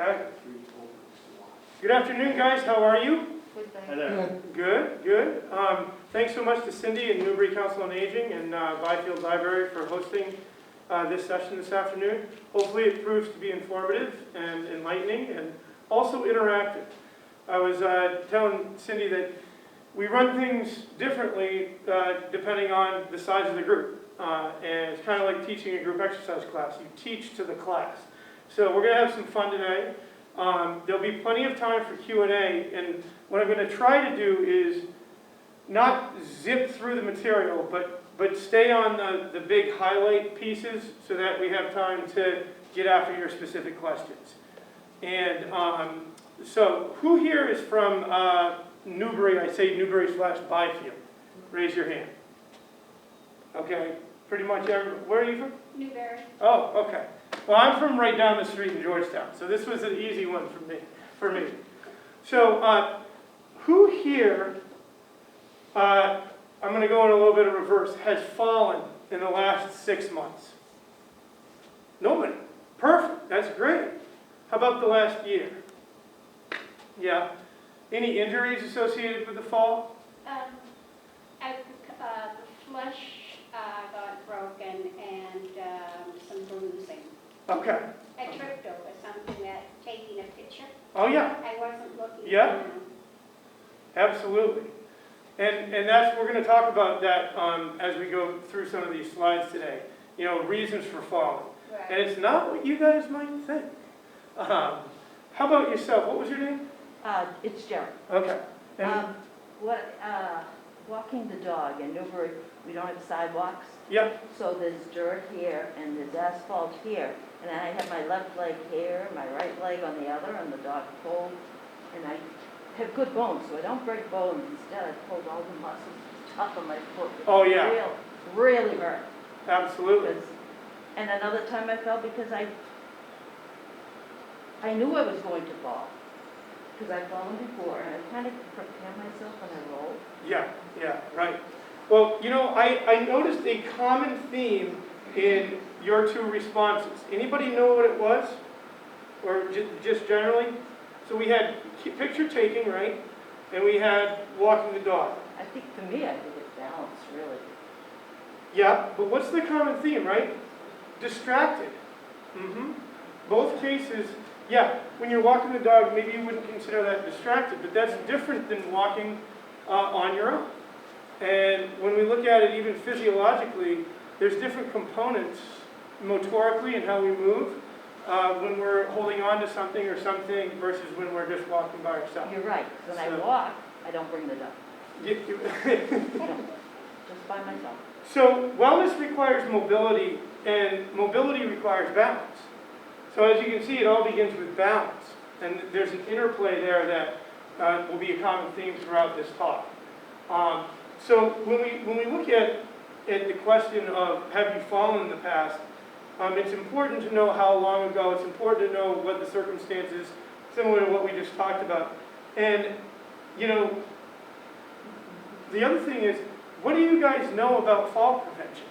Okay. Good afternoon, guys. How are you? Hi there. Good, good. Thanks so much to Cindy and Newbury Council on Aging and Byfield Library for hosting this session this afternoon. Hopefully it proves to be informative and enlightening and also interactive. I was telling Cindy that we run things differently depending on the size of the group. And it's kind of like teaching a group exercise class. You teach to the class. So we're going to have some fun today. There'll be plenty of time for Q&A, and what I'm going to try to do is not zip through the material, but stay on the big highlight pieces so that we have time to get after your specific questions. And so who here is from Newbury? I say Newbury/Byfield. Raise your hand. Okay, pretty much everyone. Where are you from? Newbury. Oh, okay. Well, I'm from right down the street in Georgetown, so this was an easy one for me. So, who here, I'm going to go in a little bit of reverse, has fallen in the last 6 months? Nobody. Perfect. That's great. How about the last year? Yeah. Any injuries associated with the fall? The flesh got broken and some bruising. Okay. I tripped over something that taking a picture. Oh, yeah. I wasn't looking Yeah. down. Absolutely. And that's, we're going to talk about that as we go through some of these slides today. You know, reasons for falling. Right. And it's not what you guys might think. How about yourself? What was your name? It's Jerry. Okay. And, Walking the dog in Newbury, we don't have sidewalks, yeah. so there's dirt here and there's asphalt here. And I have my left leg here, my right leg on the other, and the dog pulled. And I have good bones, so I don't break bones. Instead, I pulled all the muscles top of my foot. Oh, yeah. Really hurt. Absolutely. And another time I fell because I knew I was going to fall. Because I've fallen before, and I kind of prepare myself when I roll. Yeah, yeah, right. Well, you know, I noticed a common theme in your two responses. Anybody know what it was? Or just generally? So we had picture taking, right? And we had walking the dog. I think for me, I think it's balance, really. Yeah, but what's the common theme, right? Distracted. Mm-hmm. Both cases, yeah, when you're walking the dog, maybe you wouldn't consider that distracted, but that's different than walking on your own. And when we look at it even physiologically, there's different components motorically in how we move when we're holding on to something or something versus when we're just walking by ourselves. You're right. When I walk, I don't bring the dog. Just by myself. So wellness requires mobility, and mobility requires balance. So as you can see, it all begins with balance. And there's an interplay there that will be a common theme throughout this talk. So when we look at the question of have you fallen in the past, it's important to know how long ago, it's important to know what the circumstances, similar to what we just talked about. And, you know, the other thing is, what do you guys know about fall prevention?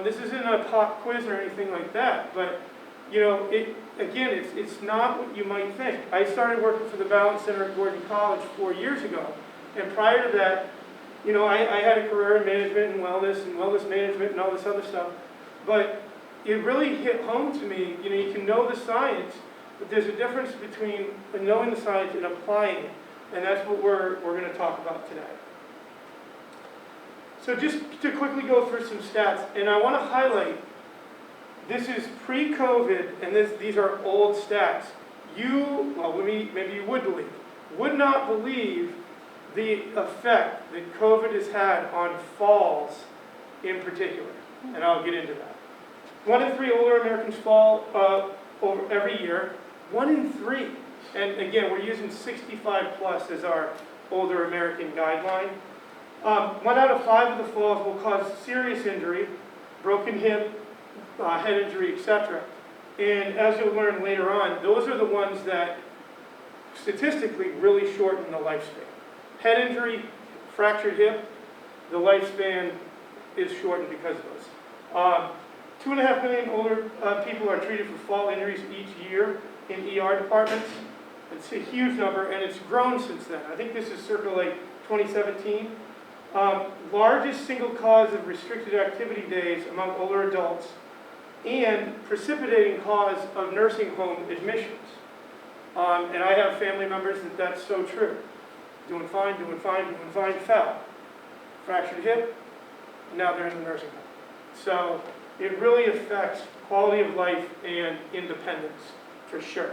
This isn't a pop quiz or anything like that, but you know, it's not what you might think. I started working for the Balance Center at Gordon College 4 years ago, and prior to that, you know, I had a career in management and wellness management and all this other stuff, but it really hit home to me. You know, you can know the science, but there's a difference between knowing the science and applying it, and that's what we're going to talk about today. So just to quickly go through some stats, and I want to highlight, this is pre-COVID, and these are old stats. Maybe you would not believe the effect that COVID has had on falls in particular, and I'll get into that. 1 in 3 older Americans fall over every year. 1 in 3. And again, we're using 65 plus as our older American guideline. 1 out of 5 of the falls will cause serious injury, broken hip, head injury, etc. And as you'll learn later on, those are the ones that statistically really shorten the lifespan. Head injury, fractured hip, the lifespan is shortened because of those. 2.5 million older people are treated for fall injuries each year. in ER departments. It's a huge number, and it's grown since then. I think this is circa like 2017. Largest single cause of restricted activity days among older adults, and precipitating cause of nursing home admissions. And I have family members that's so true. Doing fine, fell. Fractured hip, and now they're in the nursing home. So it really affects quality of life and independence, for sure.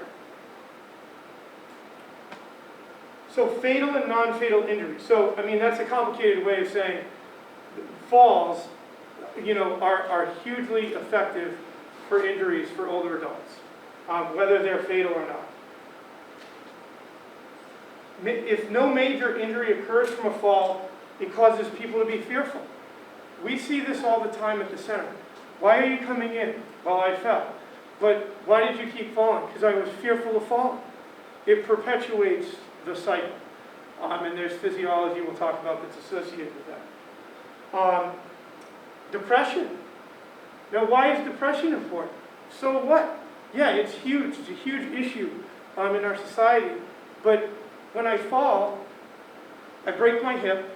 So fatal and non-fatal injuries. So, I mean, that's a complicated way of saying falls, are hugely effective for injuries for older adults, whether they're fatal or not. If no major injury occurs from a fall, it causes people to be fearful. We see this all the time at the center. Why are you coming in? Well, I fell. But why did you keep falling? Because I was fearful of falling. It perpetuates the cycle. And there's physiology we'll talk about that's associated with that. Depression. Now, why is depression important? So what? Yeah, it's huge. It's a huge issue in our society. But when I fall, I break my hip,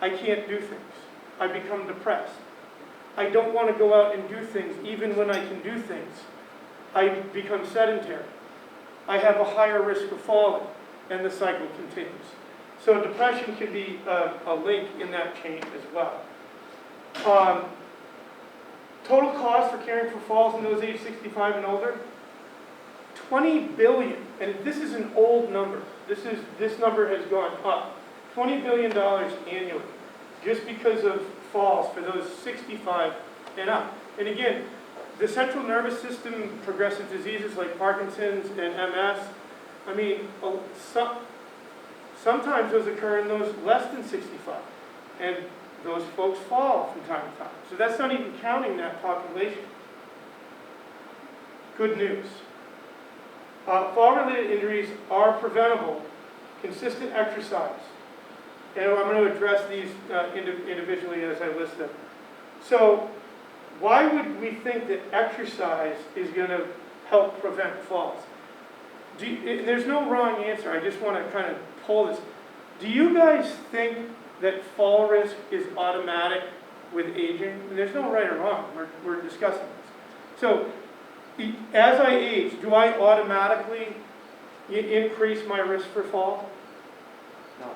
I can't do things. I become depressed. I don't want to go out and do things, even when I can do things. I become sedentary. I have a higher risk of falling, and the cycle continues. So depression can be a link in that chain as well. Total cost for caring for falls in those age 65 and older, $20 billion, and this is an old number. This number has gone up. $20 billion annually, just because of falls for those 65 and up. And again, the central nervous system progressive diseases like Parkinson's and MS, I mean, sometimes those occur in those less than 65. And those folks fall from time to time. So that's not even counting that population. Good news. Fall-related injuries are preventable. Consistent exercise. And I'm going to address these individually as I list them. So, why would we think that exercise is going to help prevent falls? There's no wrong answer. I just want to kind of pull this. Do you guys think that fall risk is automatic with aging? And there's no right or wrong. We're discussing this. So, as I age, do I automatically increase my risk for fall? No.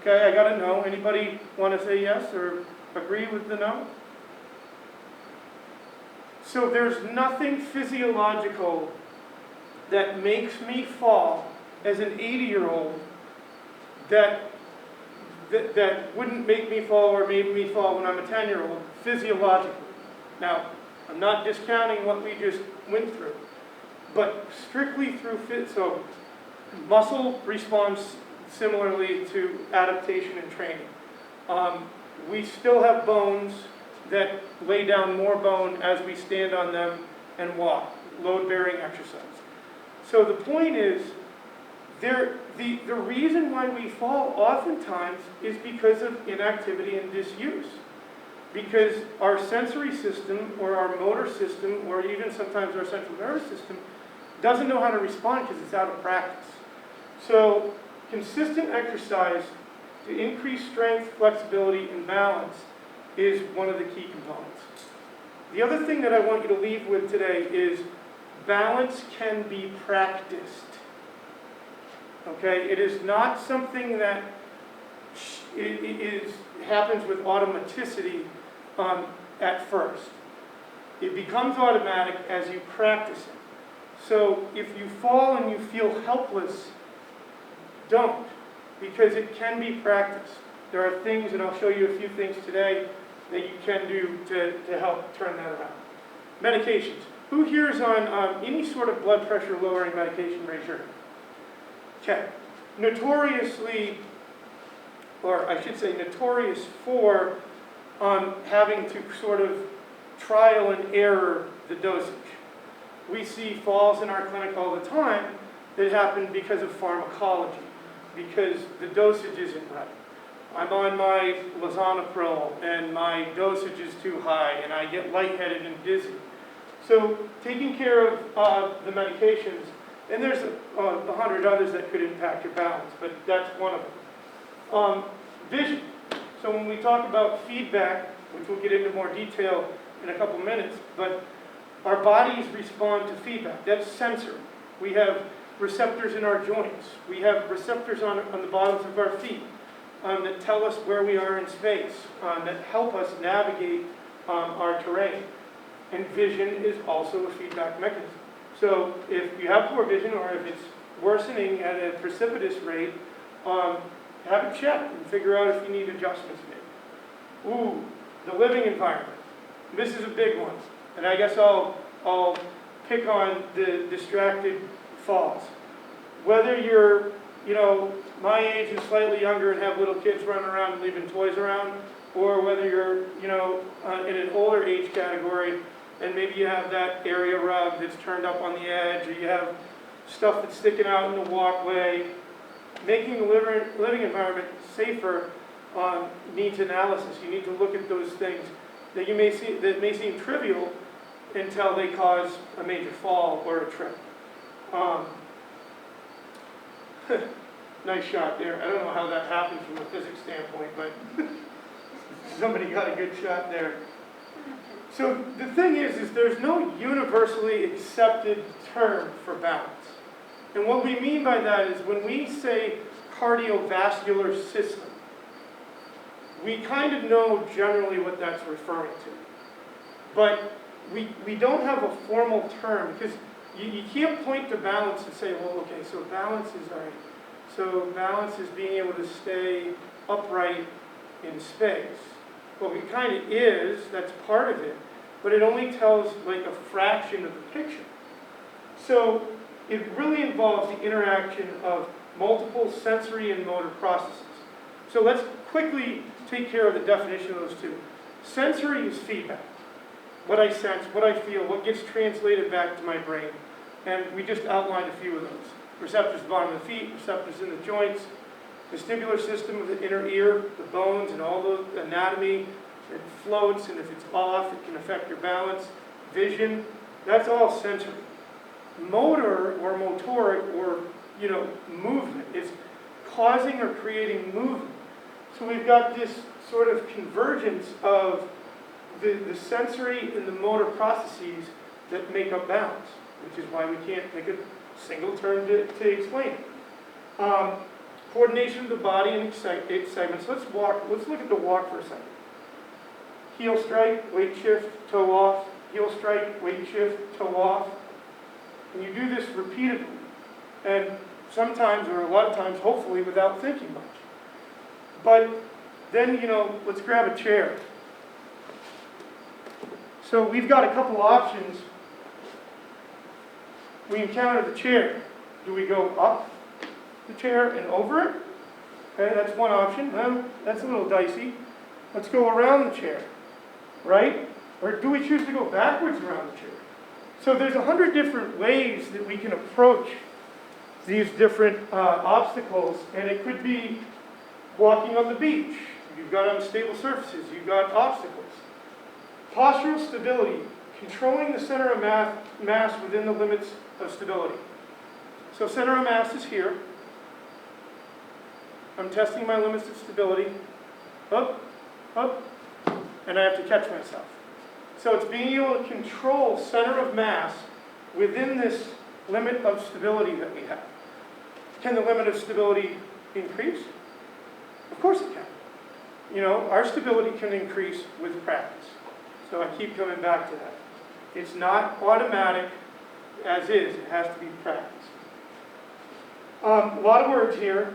Okay, I got to know. Anybody want to say yes or agree with the no? So there's nothing physiological that makes me fall as an 80-year-old that wouldn't make me fall or made me fall when I'm a 10-year-old physiologically. Now, I'm not discounting what we just went through, but strictly through so muscle responds similarly to adaptation and training. We still have bones that lay down more bone as we stand on them and walk, load-bearing exercise. So the point is, the reason why we fall oftentimes is because of inactivity and disuse. Because our sensory system or our motor system or even sometimes our central nervous system doesn't know how to respond because it's out of practice. So consistent exercise to increase strength, flexibility, and balance is one of the key components. The other thing that I want you to leave with today is balance can be practiced. Okay, it is not something that happens with automaticity at first. It becomes automatic as you practice it. So if you fall and you feel helpless, don't, because it can be practiced. There are things, and I'll show you a few things today, that you can do to help turn that around. Medications. Who here is on any sort of blood pressure lowering medication? Raise your hand. Okay. Notoriously, or I should say notorious for having to sort of trial and error the dosage. We see falls in our clinic all the time that happen because of pharmacology, because the dosage isn't right. I'm on my Lisinopril and my dosage is too high and I get lightheaded and dizzy. So taking care of the medications And there's 100 others that could impact your balance, but that's one of them. Vision. So when we talk about feedback, which we'll get into more detail in a couple minutes, but our bodies respond to feedback. That's sensory. We have receptors in our joints. We have receptors on the bottoms of our feet that tell us where we are in space, that help us navigate our terrain. And vision is also a feedback mechanism. So if you have poor vision, or if it's worsening at a precipitous rate, have it checked and figure out if you need adjustments made. Ooh, the living environment. This is a big one. And I guess I'll pick on the distracted falls. Whether you're, my age and slightly younger and have little kids running around and leaving toys around, or whether you're, in an older age category and maybe you have that area rug that's turned up on the edge, or you have stuff that's sticking out in the walkway, making the living environment safer needs analysis. You need to look at those things that may seem trivial until they cause a major fall or a trip. Nice shot there. I don't know how that happened from a physics standpoint, but somebody got a good shot there. So the thing is there's no universally accepted term for balance. And what we mean by that is when we say cardiovascular system, we kind of know generally what that's referring to. But we don't have a formal term, because you can't point to balance and say, well, okay, so balance is all right. So balance is being able to stay upright in space. Well, it kind of is, that's part of it, but it only tells like a fraction of the picture. So it really involves the interaction of multiple sensory and motor processes. So let's quickly take care of the definition of those two. Sensory is feedback. What I sense, what I feel, what gets translated back to my brain. And we just outlined a few of those. Receptors at the bottom of the feet, receptors in the joints, vestibular system of the inner ear, the bones and all the anatomy. It floats, and if it's off, it can affect your balance. Vision, that's all sensory. Motor or motoric or, movement is causing or creating movement. So we've got this sort of convergence of the sensory and the motor processes that make up balance, which is why we can't make a single term to explain it. Coordination of the body and excitement. So let's look at the walk for a second. Heel strike, weight shift, toe off. Heel strike, weight shift, toe off. And you do this repeatedly. And sometimes, or a lot of times, hopefully, without thinking much. But then, let's grab a chair. So we've got a couple options. We encounter the chair. Do we go up the chair and over it? Okay, that's one option. That's a little dicey. Let's go around the chair, right? Or do we choose to go backwards around the chair? So there's 100 different ways that we can approach these different obstacles, and it could be walking on the beach. You've got unstable surfaces. You've got obstacles. Postural stability, controlling the center of mass within the limits of stability. So center of mass is here. I'm testing my limits of stability. Up, up, and I have to catch myself. So it's being able to control center of mass within this limit of stability that we have. Can the limit of stability increase? Of course it can. Our stability can increase with practice. So I keep coming back to that. It's not automatic as is. It has to be practiced. A lot of words here,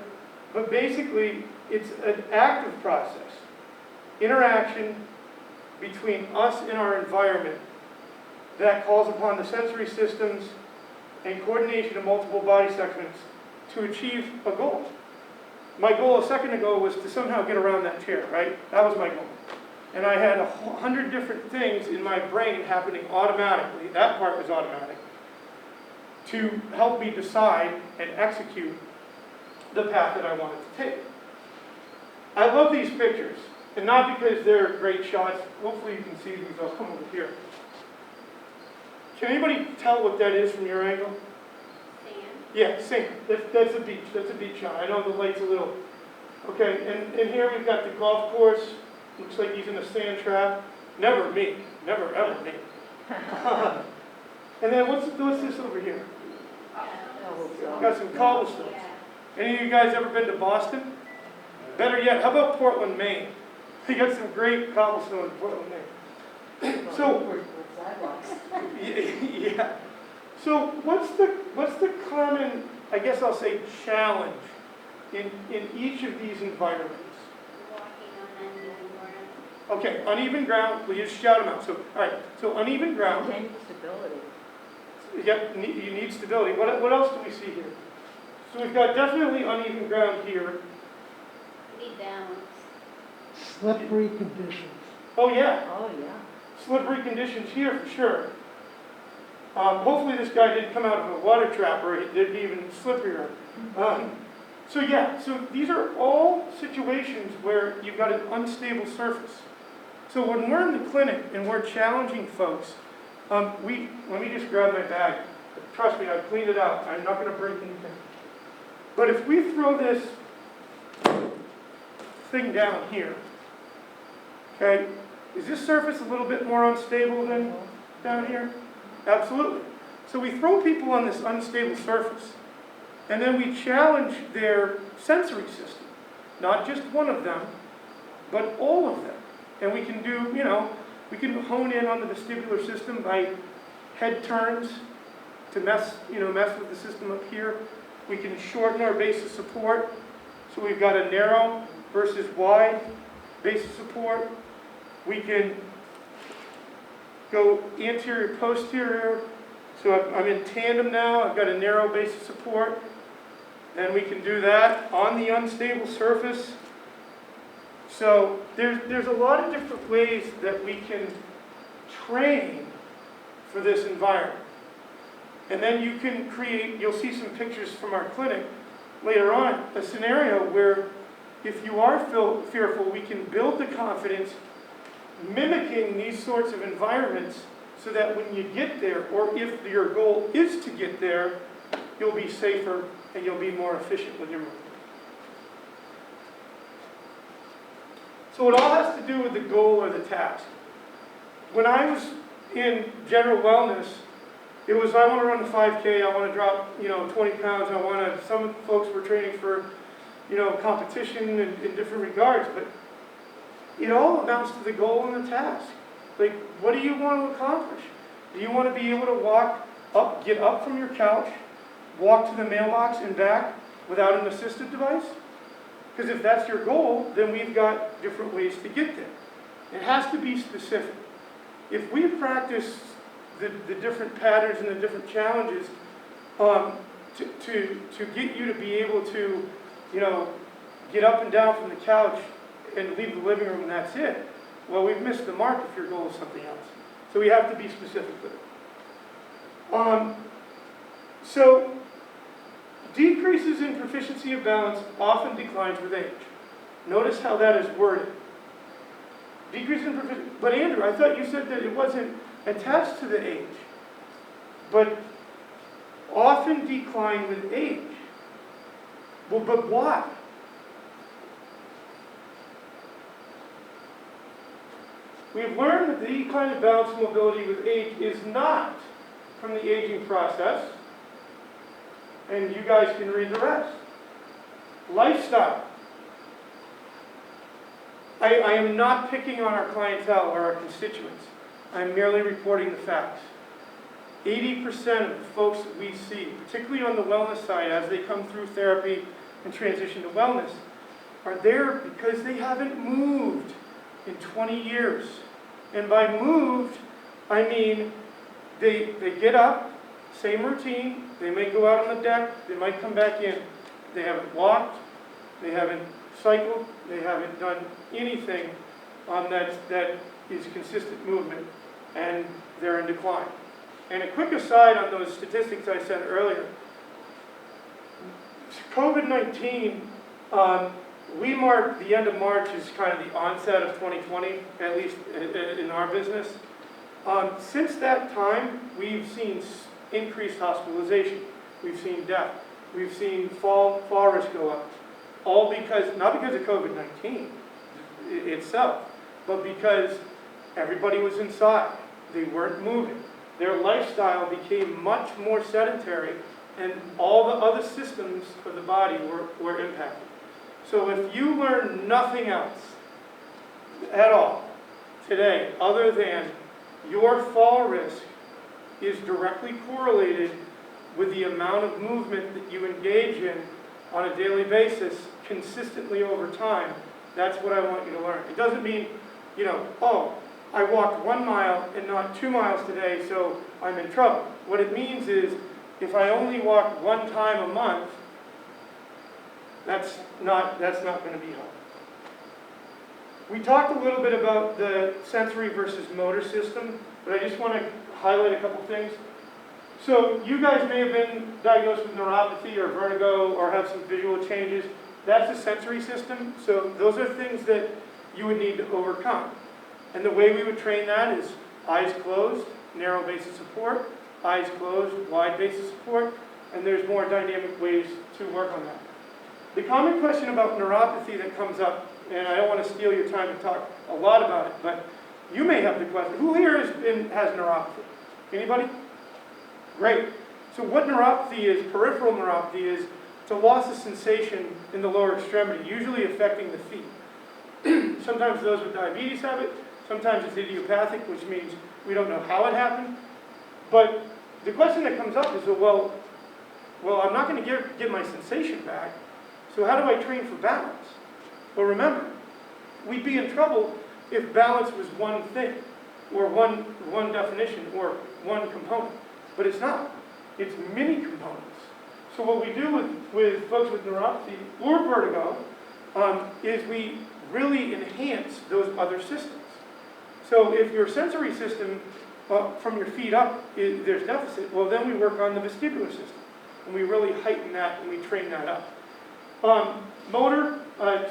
but basically it's an active process. Interaction between us and our environment that calls upon the sensory systems and coordination of multiple body segments to achieve a goal. My goal a second ago was to somehow get around that chair, right? That was my goal. And I had 100 different things in my brain happening automatically, that part was automatic, to help me decide and execute the path that I wanted to take. I love these pictures, and not because they're great shots. Hopefully you can see these. I'll come over here. Can anybody tell what that is from your angle? Sand. Yeah, sink. That's a beach. That's a beach shot. I know the light's a little. Okay, and here we've got the golf course. Looks like he's in a sand trap. Never me. Never ever me. And then what's this over here? We've got some cobblestones. Any of you guys ever been to Boston? Better yet, how about Portland, Maine? They got some great cobblestone in Portland, Maine. So, yeah. So what's the common, I guess I'll say, challenge in each of these environments? Walking on uneven ground. Okay, uneven ground, we'll just shout them out. So, all right, so uneven ground. Maintain stability. Yep, you need stability. What else do we see here? So we've got definitely uneven ground here. Need balance. Slippery conditions. Oh yeah, Oh, yeah. slippery conditions here for sure. Hopefully this guy didn't come out of a water trap or it'd be even slipperier. So yeah, so these are all situations where you've got an unstable surface. So when we're in the clinic and we're challenging folks, let me just grab my bag. Trust me, I've cleaned it out. I'm not going to break anything. But if we throw this thing down here, okay, is this surface a little bit more unstable than down here? Absolutely. So we throw people on this unstable surface, and then we challenge their sensory system. Not just one of them, but all of them. And we can do, we can hone in on the vestibular system by head turns to mess with the system up here. We can shorten our base of support. So we've got a narrow versus wide base of support. We can go anterior, posterior. So I'm in tandem now. I've got a narrow base of support. And we can do that on the unstable surface. So there's a lot of different ways that we can train for this environment. And then you can create, you'll see some pictures from our clinic later on, a scenario where if you are fearful, we can build the confidence mimicking these sorts of environments so that when you get there, or if your goal is to get there, you'll be safer and you'll be more efficient with your movement. So it all has to do with the goal or the task. When I was in general wellness, it was, I want to run a 5K, I want to drop, 20 pounds, some folks were training for, competition in different regards, but it all amounts to the goal and the task. Like, what do you want to accomplish? Do you want to be able to get up from your couch, walk to the mailbox and back without an assistive device? Because if that's your goal, then we've got different ways to get there. It has to be specific. If we practice the different patterns and the different challenges to get you to be able to, get up and down from the couch and leave the living room and that's it, well, we've missed the mark if your goal is something else. So we have to be specific with it. So decreases in proficiency of balance often declines with age. Notice how that is worded. Decrease in proficiency. But Andrew, I thought you said that it wasn't attached to the age, but often decline with age. Well, but why? We've learned that the decline of balance and mobility with age is not from the aging process, and you guys can read the rest. Lifestyle. I am not picking on our clientele or our constituents. I'm merely reporting the facts. 80% of the folks that we see, particularly on the wellness side, as they come through therapy and transition to wellness, are there because they haven't moved in 20 years. And by moved, I mean they get up, same routine, they may go out on the deck, they might come back in. They haven't walked, they haven't cycled, they haven't done anything that is consistent movement, and they're in decline. And a quick aside on those statistics I said earlier. COVID-19, we mark the end of March as kind of the onset of 2020, at least in our business. Since that time, we've seen increased hospitalization. We've seen death. We've seen fall risk go up. All because, not because of COVID-19 itself, but because everybody was inside. They weren't moving. Their lifestyle became much more sedentary, and all the other systems of the body were impacted. So if you learn nothing else at all today, other than your fall risk is directly correlated with the amount of movement that you engage in on a daily basis, consistently over time, that's what I want you to learn. It doesn't mean, oh, I walked 1 mile and not 2 miles today, so I'm in trouble. What it means is, if I only walk 1 time a month, that's not going to be helpful. We talked a little bit about the sensory versus motor system, but I just want to highlight a couple things. So you guys may have been diagnosed with neuropathy or vertigo or have some visual changes. That's the sensory system. So those are things that you would need to overcome. And the way we would train that is eyes closed, narrow base of support, eyes closed, wide base of support, and there's more dynamic ways to work on that. The common question about neuropathy that comes up, and I don't want to steal your time to talk a lot about it, but you may have the question, who here has neuropathy? Anybody? Great. So what neuropathy is, peripheral neuropathy is, it's a loss of sensation in the lower extremity, usually affecting the feet. Sometimes those with diabetes have it, sometimes it's idiopathic, which means we don't know how it happened. But the question that comes up is, well, I'm not going to get my sensation back, so how do I train for balance? Well, remember, we'd be in trouble if balance was one thing, or one definition, or one component. But it's not. It's many components. So what we do with folks with neuropathy or vertigo is we really enhance those other systems. So if your sensory system from your feet up, there's deficit, well then we work on the vestibular system. And we really heighten that and we train that up. Motor,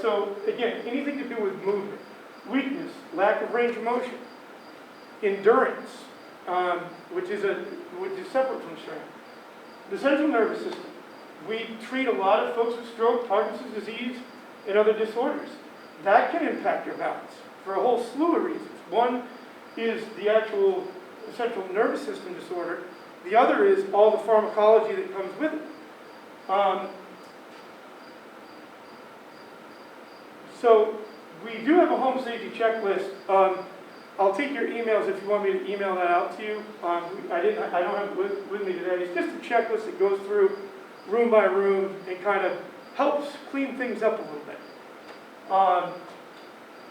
so again, anything to do with movement, weakness, lack of range of motion, endurance, which is separate from strength. The central nervous system. We treat a lot of folks with stroke, Parkinson's disease, and other disorders. That can impact your balance for a whole slew of reasons. One is the actual central nervous system disorder. The other is all the pharmacology that comes with it. So we do have a home safety checklist. I'll take your emails if you want me to email that out to you. I don't have it with me today. It's just a checklist that goes through room by room and kind of helps clean things up a little bit. All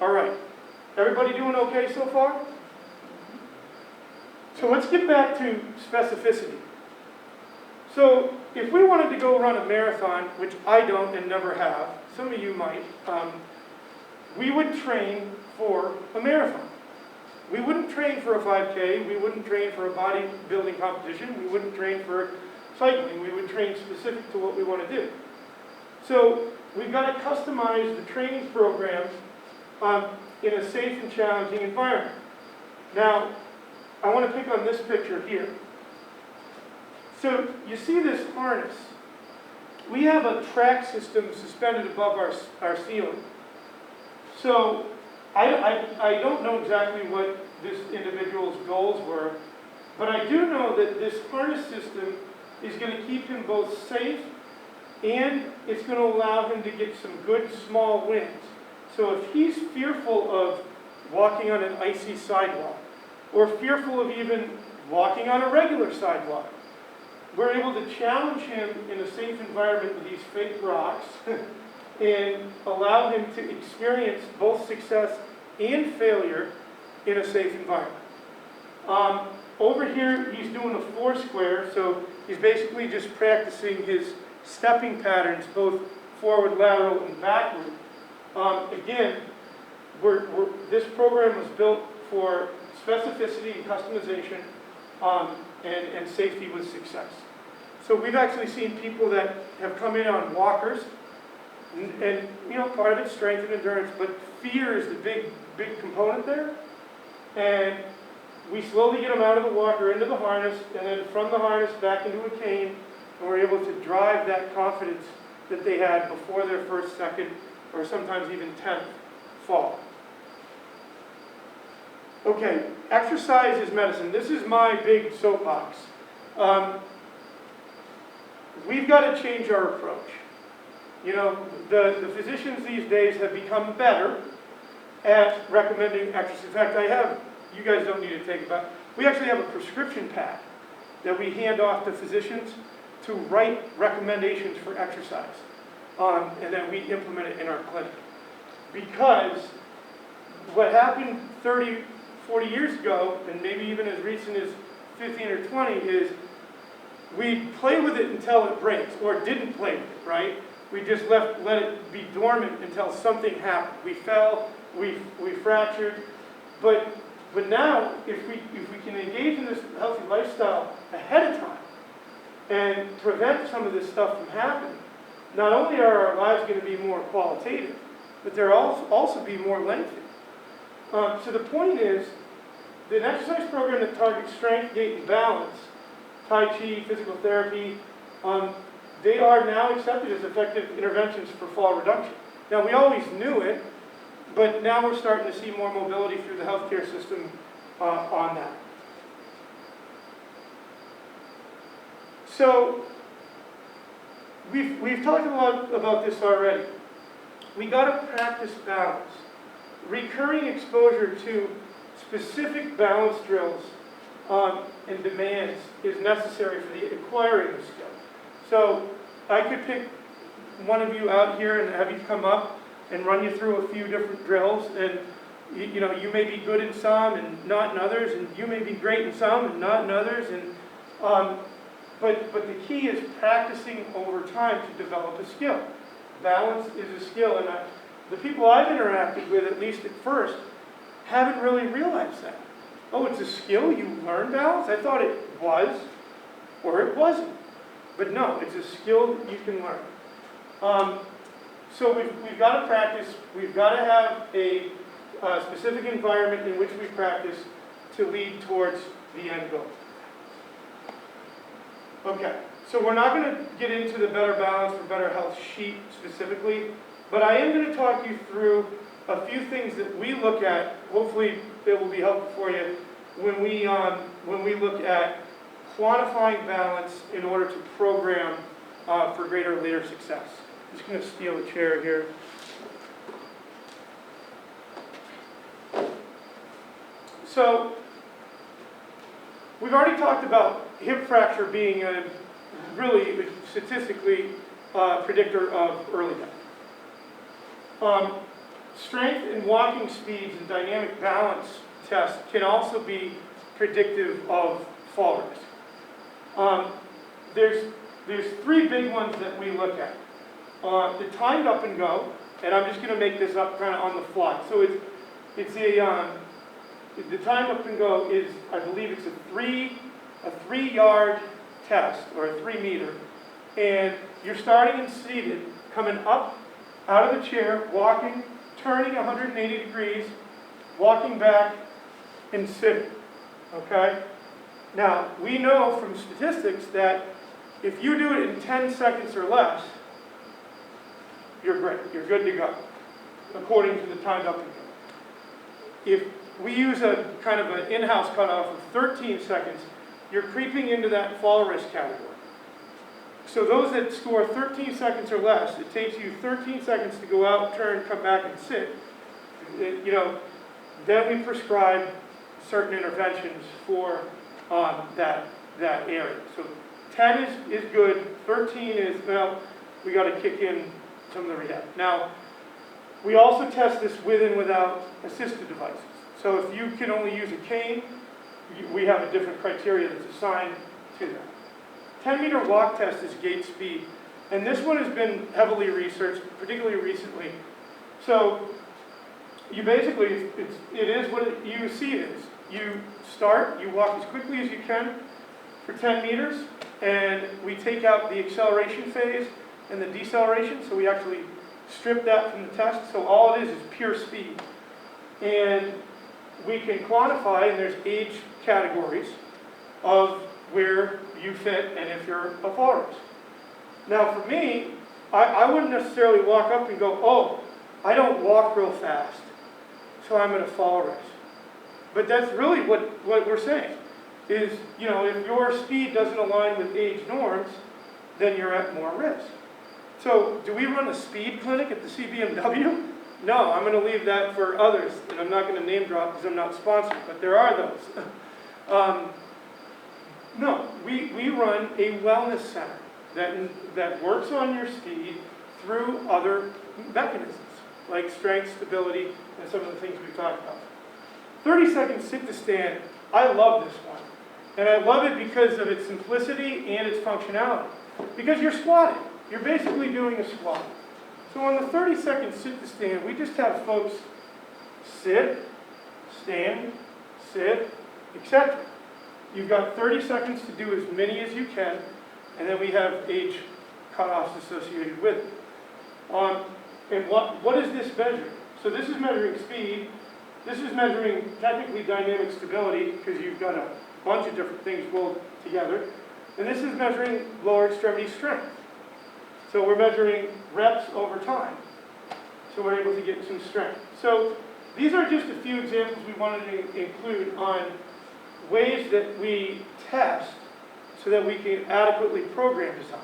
right. Everybody doing okay so far? So let's get back to specificity. So if we wanted to go run a marathon, which I don't and never have, some of you might, we would train for a marathon. We wouldn't train for a 5K, we wouldn't train for a bodybuilding competition, we wouldn't train for cycling, we would train specific to what we want to do. So we've got to customize the training program in a safe and challenging environment. Now, I want to pick on this picture here. So you see this harness. We have a track system suspended above our ceiling. So I don't know exactly what this individual's goals were, but I do know that this harness system is going to keep him both safe and it's going to allow him to get some good small wins. So if he's fearful of walking on an icy sidewalk, or fearful of even walking on a regular sidewalk, we're able to challenge him in a safe environment with these fake rocks and allow him to experience both success and failure in a safe environment. Over here, he's doing a 4 square, so he's basically just practicing his stepping patterns, both forward, lateral, and backward. Again, this program was built for specificity and customization and safety with success. So we've actually seen people that have come in on walkers, and part of it's strength and endurance, but fear is the big component there. And we slowly get them out of the walker into the harness, and then from the harness back into a cane, and were able to drive that confidence that they had before their first, second, or sometimes even 10th fall. Okay, exercise is medicine. This is my big soapbox. We've got to change our approach. You know, the physicians these days have become better at recommending exercise. In fact, you guys don't need to take it back. We actually have a prescription pad that we hand off to physicians to write recommendations for exercise. And then we implement it in our clinic. Because what happened 30, 40 years ago, and maybe even as recent as 15 or 20, is we play with it until it breaks, or didn't play with it, right? We just let it be dormant until something happened. We fell, we fractured, but now, if we can engage in this healthy lifestyle ahead of time and prevent some of this stuff from happening, not only are our lives going to be more qualitative, but they'll also be more lengthy. So the point is, an exercise program that targets strength, gait, and balance, Tai Chi, physical therapy, they are now accepted as effective interventions for fall reduction. Now, we always knew it, but now we're starting to see more mobility through the healthcare system on that. So, we've talked a lot about this already. We got to practice balance. Recurring exposure to specific balance drills and demands is necessary for the acquiring the skill. So I could pick one of you out here and have you come up and run you through a few different drills, and you may be good in some and not in others, and you may be great in some and not in others, and but the key is practicing over time to develop a skill. Balance is a skill, and the people I've interacted with, at least at first, haven't really realized that. Oh, it's a skill? You learn balance? I thought it was, or it wasn't. But no, it's a skill that you can learn. So we've got to practice. We've got to have a specific environment in which we practice to lead towards the end goal. Okay, so we're not going to get into the Better Balance for Better Health sheet specifically, but I am going to talk you through a few things that we look at. Hopefully it will be helpful for you when we look at quantifying balance in order to program for greater later success. I'm just going to steal a chair here. So, we've already talked about hip fracture being a really statistically predictor of early death. Strength and walking speeds and dynamic balance tests can also be predictive of fall risk. There's three big ones that we look at. The timed up and go, and I'm just going to make this up kind of on the fly. So the timed up and go is, I believe it's a 3-yard test, or a 3 meter, and you're starting and seated, coming up out of the chair, walking, turning 180 degrees, walking back, and sitting. Okay? Now, we know from statistics that if you do it in 10 seconds or less, you're great. You're good to go, according to the timed up and go. If we use a kind of an in-house cutoff of 13 seconds, you're creeping into that fall risk category. So those that score 13 seconds or less, it takes you 13 seconds to go out, turn, come back, and sit. Then we prescribe certain interventions for that area. So 10 is good, 13 is, well, we got to kick in some of the rehab. Now, we also test this with and without assisted devices. So if you can only use a cane, we have a different criteria that's assigned to that. 10-meter walk test is gait speed, and this one has been heavily researched, particularly recently. So you basically, it is what you see it is. You start, you walk as quickly as you can for 10 meters, and we take out the acceleration phase and the deceleration, so we actually strip that from the test. So all it is pure speed. And we can quantify, and there's age categories of where you fit and if you're a fall risk. Now for me, I wouldn't necessarily walk up and go, oh, I don't walk real fast, so I'm at a fall risk. But that's really what we're saying, is, you know, if your speed doesn't align with age norms, then you're at more risk. So do we run a speed clinic at the Cbmw? No, I'm going to leave that for others, and I'm not going to name drop because I'm not sponsored, but there are those. No, we run a wellness center that works on your speed through other mechanisms, like strength, stability, and some of the things we talked about. 30-second sit to stand, I love this one. And I love it because of its simplicity and its functionality. Because you're squatting. You're basically doing a squat. So on the 30-second sit to stand, we just have folks sit, stand, sit, etc. You've got 30 seconds to do as many as you can, and then we have age cutoffs associated with it. And what is this measuring? So this is measuring speed. This is measuring technically dynamic stability, because you've got a bunch of different things rolled together. And this is measuring lower extremity strength. So we're measuring reps over time. So we're able to get some strength. So these are just a few examples we wanted to include on ways that we test so that we can adequately program design.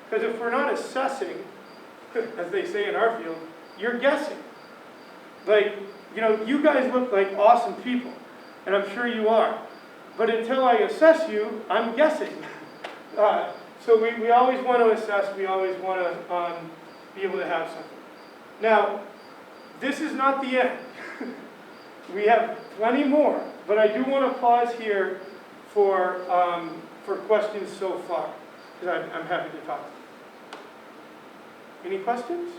Because if we're not assessing, as they say in our field, you're guessing. Like, you know, you guys look like awesome people, and I'm sure you are. But until I assess you, I'm guessing. So we always want to assess, we always want to be able to have something. Now, this is not the end. We have plenty more, but I do want to pause here for questions so far, because I'm happy to talk. Any questions?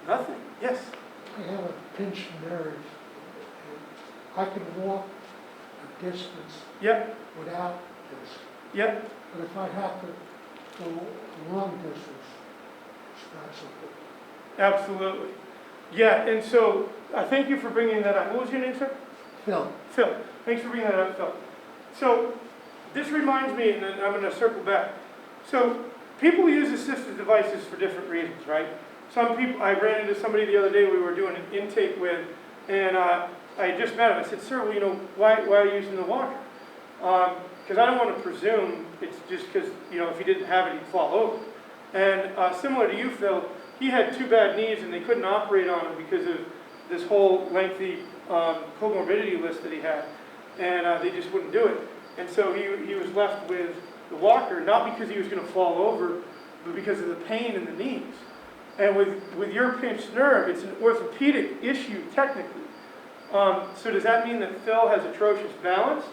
Nothing? Yes? I have a pinched nerve. I can walk a distance Yep. without this. Yep. But if I have to go a long distance, it's not so good. Absolutely. Yeah, and so thank you for bringing that up. What was your name, sir? Phil, Phil. Thanks for bringing that up, Phil. So this reminds me, and then I'm going to circle back. So people use assistive devices for different reasons, right? Some people, I ran into somebody the other day we were doing an intake with, and I just met him. I said, sir, well, you know, why are you using the walker? Because I don't want to presume it's just because, you know, if he didn't have it, he'd fall over. And similar to you, Phil, he had 2 bad knees and they couldn't operate on him because of this whole lengthy comorbidity list that he had. And they just wouldn't do it. And so he was left with the walker, not because he was going to fall over, but because of the pain in the knees. And with your pinched nerve, it's an orthopedic issue technically. So does that mean that Phil has atrocious balance?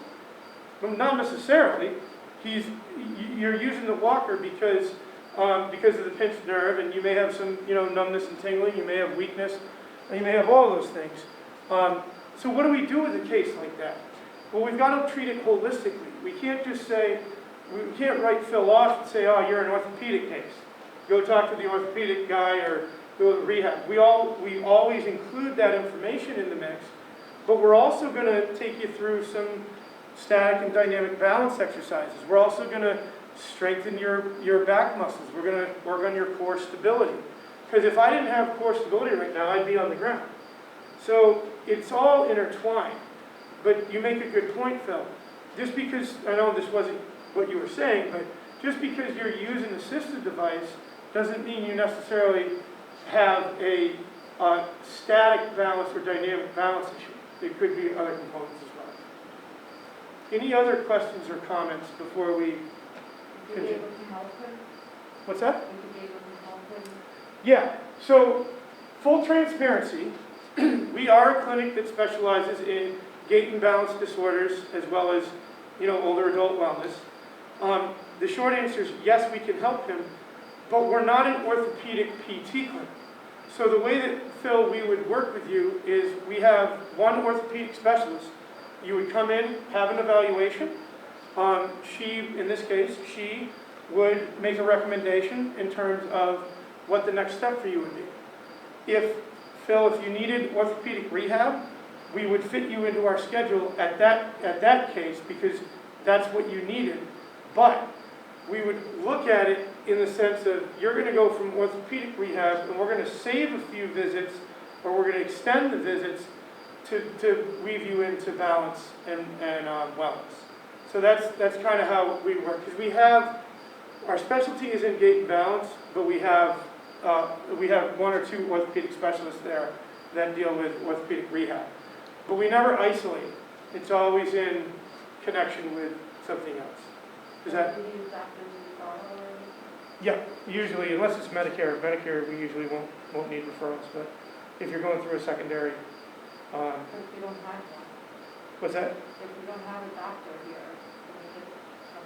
Well, not necessarily. You're using the walker because of the pinched nerve, and you may have some, you know, numbness and tingling. You may have weakness, and you may have all those things. So what do we do with a case like that? Well, we've got to treat it holistically. We can't just say, we can't write Phil off and say, oh, you're an orthopedic case. Go talk to the orthopedic guy or go to rehab. We always include that information in the mix, but we're also going to take you through some static and dynamic balance exercises. We're also going to strengthen your back muscles. We're going to work on your core stability. Because if I didn't have core stability right now, I'd be on the ground. So it's all intertwined. But you make a good point, Phil. Just because, I know this wasn't what you were saying, but just because you're using an assistive device doesn't mean you necessarily have a static balance or dynamic balance issue. It could be other components as well. Any other questions or comments before we continue? What's that? Yeah, so full transparency, we are a clinic that specializes in gait and balance disorders as well as, you know, older adult wellness. The short answer is yes, we can help him, but we're not an orthopedic PT clinic. So the way that, Phil, we would work with you is we have one orthopedic specialist. You would come in, have an evaluation. In this case, she would make a recommendation in terms of what the next step for you would be. Phil, if you needed orthopedic rehab, we would fit you into our schedule at that case because that's what you needed. But we would look at it in the sense of you're going to go from orthopedic rehab and we're going to save a few visits or we're going to extend the visits to weave you into balance and wellness. So that's kind of how we work, because we have, our specialty is in gait and balance, but we have one or two orthopedic specialists there that deal with orthopedic rehab. But we never isolate. It's always in connection with something else. Is that? Do you use doctors in referral or? Yeah, usually, unless it's Medicare. Medicare, we usually won't need referrals, but if you're going through a secondary, If you don't have one, what's that? if you don't have a doctor here, can we get up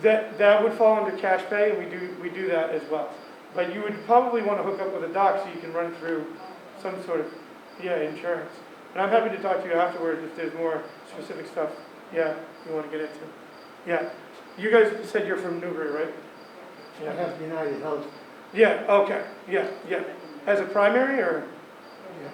to you? That would fall under cash pay, and we do that as well. But you would probably want to hook up with a doc so you can run through some sort of, insurance. And I'm happy to talk to you afterwards if there's more specific stuff, you want to get into. Yeah, you guys said you're from Newbury, right? I have United Health. Yeah, okay, yeah. As a primary, or?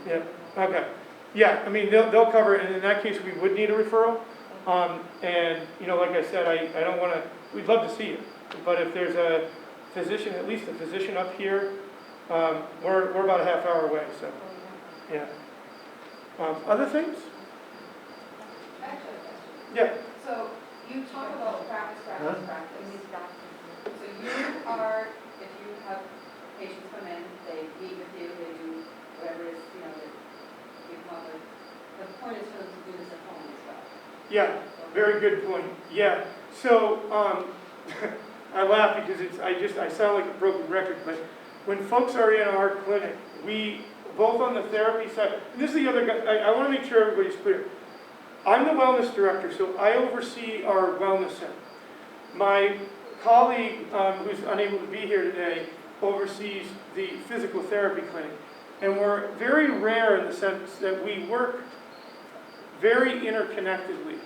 Yeah. Yeah, okay. Yeah, I mean, they'll cover it, and in that case, we would need a referral. And, like I said, I don't want to, we'd love to see you. But if there's a physician, at least a physician up here, we're about a half hour away, so, yeah. Other things? Actually, a question. Yeah. So you talk about practice. So you are, if you have patients come in, they meet with you, they do whatever it is, that you come up with. The point is for them to do this at home as well. Yeah, very good point. Yeah, so I laugh because I sound like a broken record, but when folks are in our clinic, we, both on the therapy side, and this is the other guy, I want to make sure everybody's clear. I'm the wellness director, so I oversee our wellness center. My colleague, who's unable to be here today, oversees the physical therapy clinic. And we're very rare in the sense that we work very interconnectedly.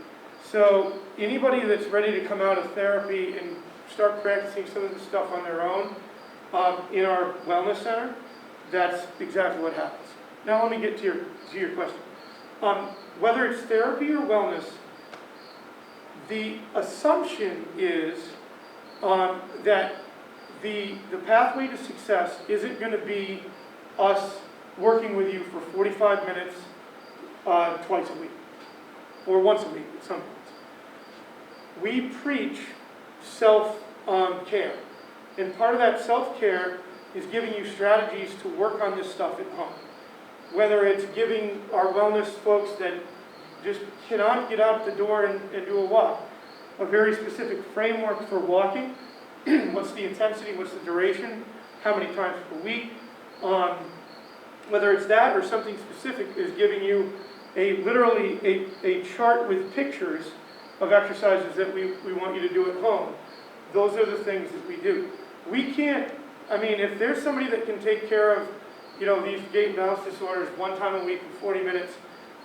So anybody that's ready to come out of therapy and start practicing some of the stuff on their own in our wellness center, that's exactly what happens. Now let me get to your question. Whether it's therapy or wellness, the assumption is that the pathway to success isn't going to be us working with you for 45 minutes twice a week, or once a week at some points. We preach self-care, and part of that self-care is giving you strategies to work on this stuff at home. Whether it's giving our wellness folks that just cannot get out the door and do a walk, a very specific framework for walking, what's the intensity, what's the duration, how many times per week. Whether it's that or something specific is giving you literally a chart with pictures of exercises that we want you to do at home. Those are the things that we do. We can't, if there's somebody that can take care of, these gait and balance disorders one time a week for 40 minutes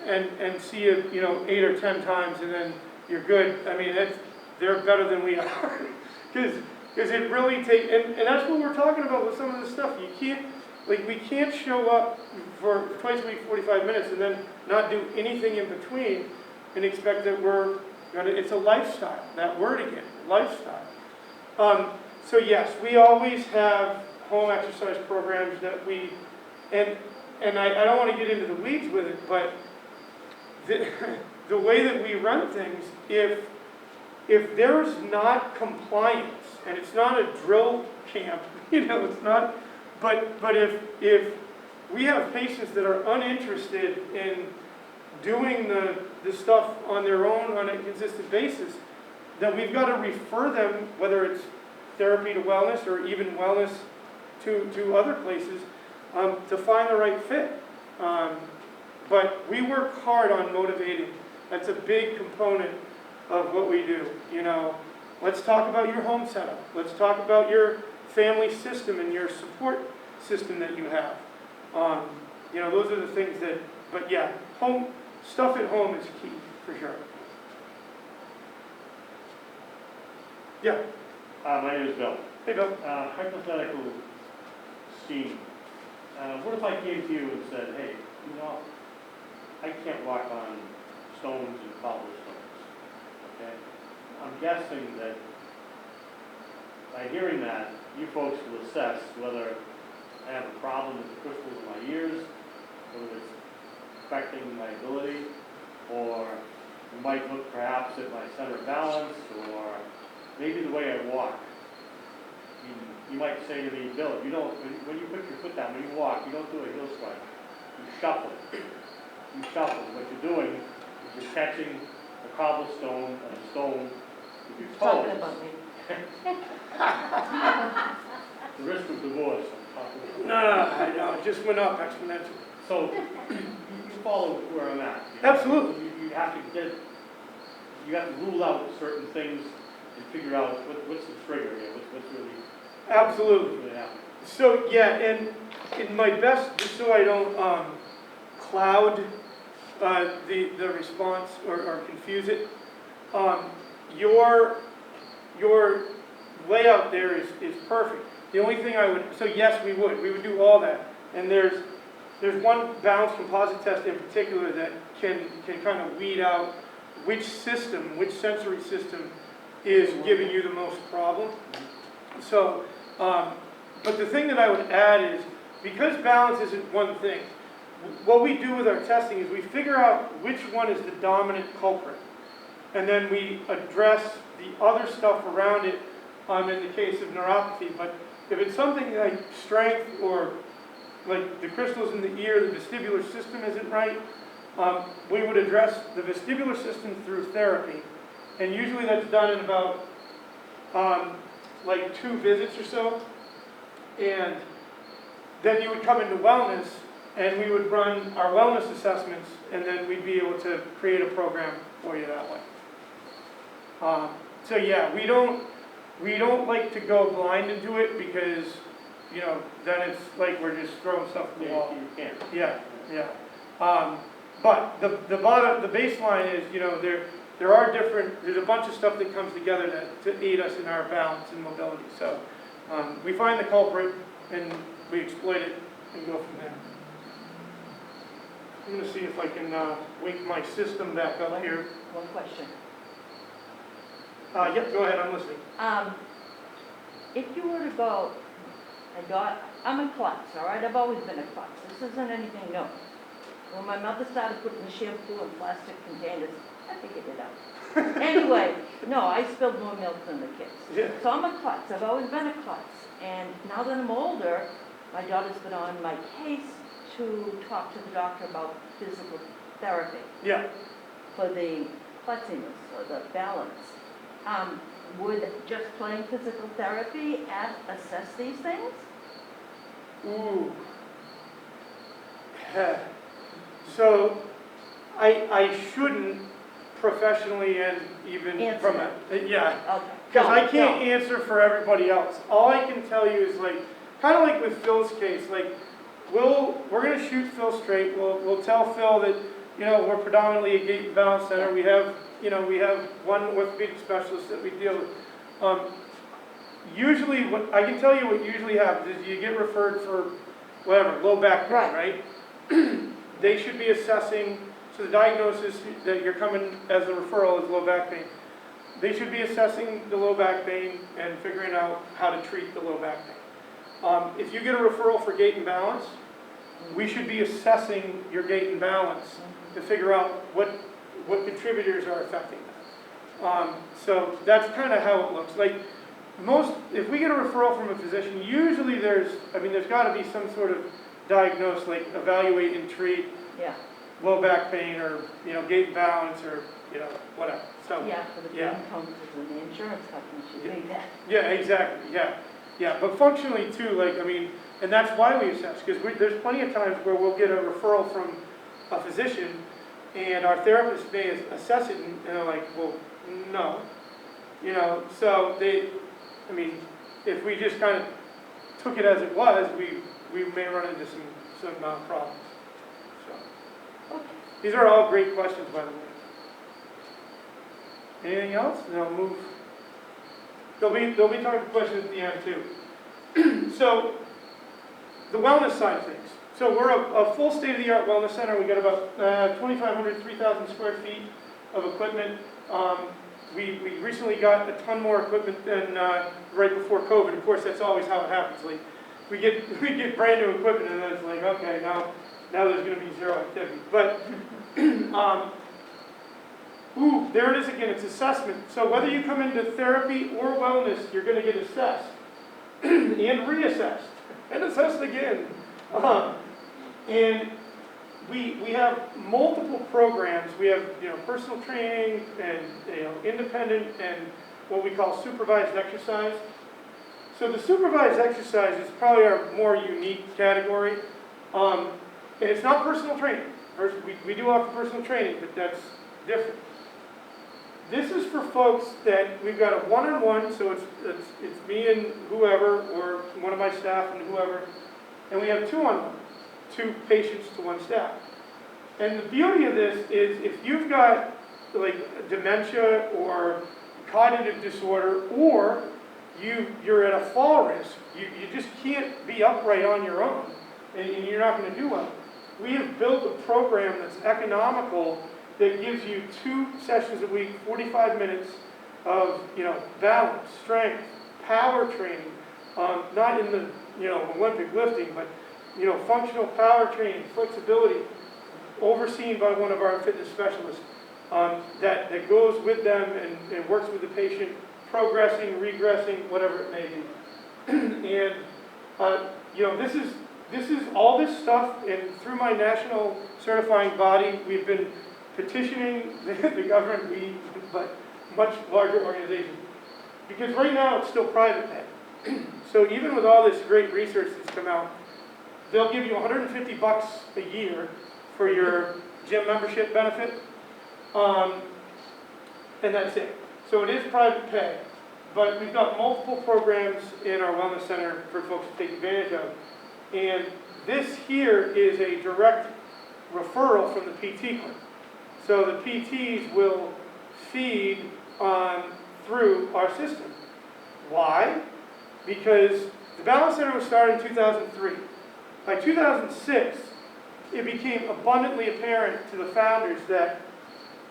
and see you, 8 or 10 times and then you're good. They're better than we are. Because it really takes, and that's what we're talking about with some of this stuff. You can't, we can't show up for twice a week, 45 minutes, and then not do anything in between and expect that it's a lifestyle. That word again, lifestyle. So yes, we always have home exercise programs that we, and I don't want to get into the weeds with it, but the way that we run things, if there's not compliance, and it's not a drill camp, it's not, but if we have patients that are uninterested in doing the stuff on their own on a consistent basis, then we've got to refer them, whether it's therapy to wellness or even wellness to other places, to find the right fit. But we work hard on motivating. That's a big component of what we do. Let's talk about your home setup. Let's talk about your family system and your support system that you have. Those are the things that, but yeah, home stuff at home is key for sure. Yeah. My name is Bill. Hey, Bill. Hypothetical scene. What if I came to you and said, hey, I can't walk on stones and cobblestones, okay? I'm guessing that by hearing that, you folks will assess whether I have a problem with the crystals in my ears, whether it's affecting my ability, or you might look perhaps at my center of balance, or maybe the way I walk. You might say to me, Bill, you don't, when you put your foot down, when you walk, you don't do a heel strike. You shuffle. You shuffle. What you're doing is you're catching the cobblestone and the stone with your toes. Talking about me. The risk of divorce. No, I know, it just went up exponentially. So you follow where I'm at. Absolutely. You have to rule out certain things and figure out what's the trigger here, what's really Absolutely. happening. So, yeah, and in my best, just so I don't cloud the response or confuse it, your layout there is perfect. The only thing I would, so yes, we would do all that. And there's one balanced composite test in particular that can kind of weed out which sensory system is giving you the most problem. So, but the thing that I would add is, because balance isn't one thing, what we do with our testing is we figure out which one is the dominant culprit. And then we address the other stuff around it in the case of neuropathy. But if it's something like strength or like the crystals in the ear, the vestibular system isn't right, we would address the vestibular system through therapy. And usually that's done in about like 2 visits or so. And then you would come into wellness and we would run our wellness assessments, and then we'd be able to create a program for you that way. So yeah, we don't like to go blind into it, because, you know, then it's like we're just throwing stuff at the wall. You can't. Yeah, yeah. But the baseline is, you know, there's a bunch of stuff that comes together to aid us in our balance and mobility. So we find the culprit and we exploit it and go from there. I'm going to see if I can wake my system back up here. One question. Yep, go ahead, I'm listening. If you were to go, I'm a klutz, all right? I've always been a klutz. This isn't anything new. When my mother started putting the shampoo in plastic containers, I figured it out. Anyway, no, I spilled more milk than the kids. Yeah. So I'm a klutz. I've always been a klutz. And now that I'm older, my daughter's been on my case to talk to the doctor about physical therapy Yeah. for the klutziness or the balance. Would just plain physical therapy assess these things? Ooh. So I shouldn't professionally and even Answer from a, yeah. Okay. Because I No, can't no. answer for everybody else. All I can tell you is, like, kind of like with Phil's case, like, we're going to shoot Phil straight. We'll tell Phil that, you know, we're predominantly a gait and balance center. We have one orthopedic specialist that we deal with. Usually, what I can tell you, what usually happens is you get referred for whatever, low back pain, right? They should be assessing, so the diagnosis that you're coming as a referral is low back pain. They should be assessing the low back pain and figuring out how to treat the low back pain. If you get a referral for gait and balance, we should be assessing your gait and balance to figure out what contributors are affecting that. So that's kind of how it looks. Like if we get a referral from a physician, usually there's got to be some sort of diagnose, like evaluate and treat low back pain, or, you know, gait and balance, or, you know, whatever. So Yeah, for the incomes and the insurance company should make that. yeah, exactly. Yeah. But functionally too, like, I mean, and that's why we assess, because there's plenty of times where we'll get a referral from a physician, and our therapist may assess it, and they're like, well, no, you know. So if we just kind of took it as it was, we may run into some problems. So these are all great questions, by the way. Anything else? And I'll move. There'll be time for questions at the end too. So the wellness side of things. So we're a full state-of-the-art wellness center. We got about 2,500, 3,000 square feet of equipment. We recently got a ton more equipment than right before COVID. Of course, that's always how it happens. Like, we get brand new equipment, and then it's like, okay, now there's going to be zero activity. But there it is again. It's assessment. So whether you come into therapy or wellness, you're going to get assessed and reassessed and assessed again. And we have multiple programs. We have personal training and independent and what we call supervised exercise. So the supervised exercise is probably our more unique category. And it's not personal training. We do offer personal training, but that's different. This is for folks that we've got a one-on-one, so it's me and whoever, or one of my staff and whoever, and we have two-on-one, 2 patients to 1 staff. And the beauty of this is if you've got like dementia or cognitive disorder, or you're at a fall risk, you just can't be upright on your own, and you're not going to do well. We have built a program that's economical that gives you 2 sessions a week, 45 minutes of balance, strength, power training, not in the Olympic lifting, but functional power training, flexibility, overseen by one of our fitness specialists that goes with them and works with the patient, progressing, regressing, whatever it may be. And this is all this stuff, and through my national certifying body, we've been petitioning the government, but much larger organizations, because right now it's still private pay. So even with all this great research that's come out, they'll give you $150 a year for your gym membership benefit, and that's it. So it is private pay, but we've got multiple programs in our wellness center for folks to take advantage of. And this here is a direct referral from the PT clinic. So the PTs will feed through our system. Why? Because the Balance Center was started in 2003. By 2006, it became abundantly apparent to the founders that